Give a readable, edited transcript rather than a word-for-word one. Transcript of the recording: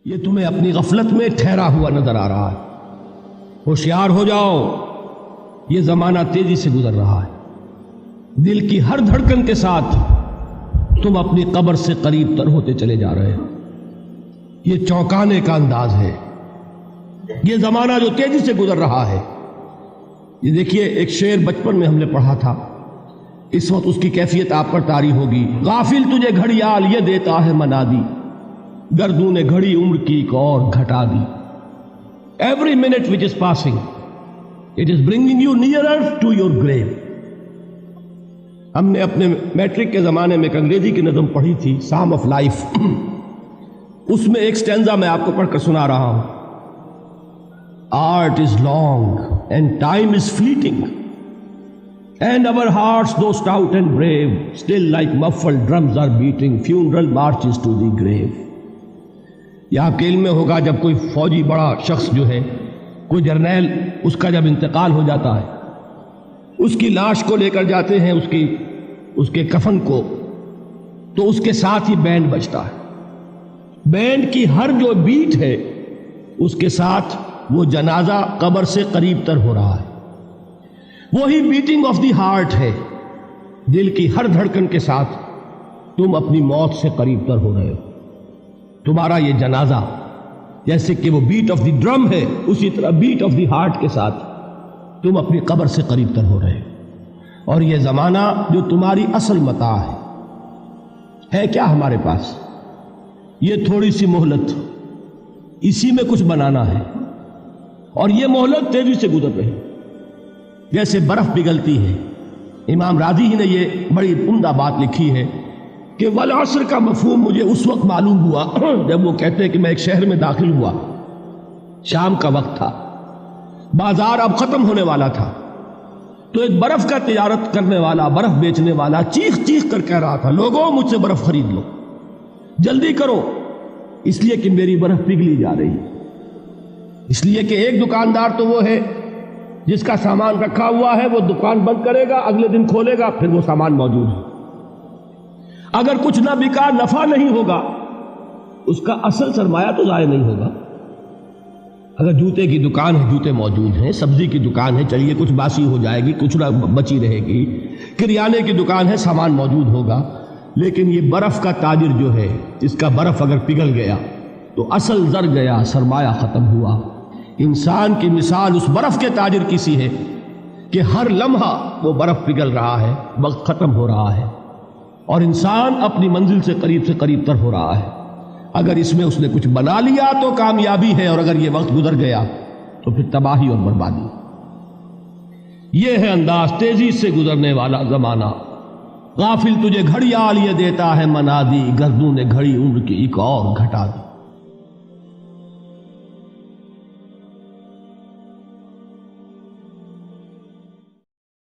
یہ تمہیں اپنی غفلت میں ٹھہرا ہوا نظر آ رہا ہے۔ ہوشیار ہو جاؤ، یہ زمانہ تیزی سے گزر رہا ہے۔ دل کی ہر دھڑکن کے ساتھ تم اپنی قبر سے قریب تر ہوتے چلے جا رہے ہو۔ یہ چونکانے کا انداز ہے، یہ زمانہ جو تیزی سے گزر رہا ہے۔ یہ دیکھیے، ایک شعر بچپن میں ہم نے پڑھا تھا، اس وقت اس کی کیفیت آپ پر طاری ہوگی۔ غافل تجھے گھڑیال یہ دیتا ہے منادی، گردوں نے گھڑی عمر کی ایک اور گھٹا دی۔ Every minute which is passing, it is bringing you nearer to your grave۔ ہم نے اپنے میٹرک کے زمانے میں ایک انگریزی کی نظم پڑھی تھی، سام آف لائف۔ اس میں ایک سٹینزا میں آپ کو پڑھ کر سنا رہا ہوں۔ Art is long and time is fleeting, and our hearts though stout and brave, still like muffled drums are beating funeral marches to the grave۔ یہ آپ کے علم میں ہوگا، جب کوئی فوجی بڑا شخص جو ہے، کوئی جرنیل، اس کا جب انتقال ہو جاتا ہے، اس کی لاش کو لے کر جاتے ہیں، اس کے کفن کو، تو اس کے ساتھ ہی بینڈ بجتا ہے۔ بینڈ کی ہر جو بیٹ ہے، اس کے ساتھ وہ جنازہ قبر سے قریب تر ہو رہا ہے۔ وہی بیٹنگ آف دی ہارٹ ہے، دل کی ہر دھڑکن کے ساتھ تم اپنی موت سے قریب تر ہو رہے ہو۔ تمہارا یہ جنازہ جیسے کہ وہ بیٹ آف دی ڈرم ہے، اسی طرح بیٹ آف دی ہارٹ کے ساتھ تم اپنی قبر سے قریب تر ہو رہے ہو۔ اور یہ زمانہ جو تمہاری اصل متاع ہے کیا ہمارے پاس؟ یہ تھوڑی سی مہلت، اسی میں کچھ بنانا ہے، اور یہ مہلت تیزی سے گزر رہی جیسے برف پگھلتی ہے۔ امام راضی ہی نے یہ بڑی عمدہ بات لکھی ہے کہ والعصر کا مفہوم مجھے اس وقت معلوم ہوا جب وہ کہتے ہیں کہ میں ایک شہر میں داخل ہوا، شام کا وقت تھا، بازار اب ختم ہونے والا تھا، تو ایک برف کا تجارت کرنے والا، برف بیچنے والا چیخ چیخ کر کہہ رہا تھا، لوگوں مجھ سے برف خرید لو، جلدی کرو، اس لیے کہ میری برف پگھلی جا رہی ہے۔ اس لیے کہ ایک دکاندار تو وہ ہے جس کا سامان رکھا ہوا ہے، وہ دکان بند کرے گا، اگلے دن کھولے گا، پھر وہ سامان موجود ہے۔ اگر کچھ نہ بکا، نفع نہیں ہوگا، اس کا اصل سرمایہ تو ضائع نہیں ہوگا۔ اگر جوتے کی دکان ہے، جوتے موجود ہیں، سبزی کی دکان ہے، چلیے کچھ باسی ہو جائے گی، کچھ نہ بچی رہے گی، کریانے کی دکان ہے، سامان موجود ہوگا، لیکن یہ برف کا تاجر جو ہے، اس کا برف اگر پگھل گیا تو اصل زر گیا، سرمایہ ختم ہوا۔ انسان کی مثال اس برف کے تاجر کی سی ہے کہ ہر لمحہ وہ برف پگھل رہا ہے، وقت ختم ہو رہا ہے، اور انسان اپنی منزل سے قریب تر ہو رہا ہے۔ اگر اس میں اس نے کچھ بنا لیا تو کامیابی ہے، اور اگر یہ وقت گزر گیا تو پھر تباہی اور بربادی۔ یہ ہے انداز تیزی سے گزرنے والا زمانہ۔ غافل تجھے گھڑیال یہ دیتا ہے منادی، گردوں نے گھڑی عمر کی ایک اور گھٹا دی۔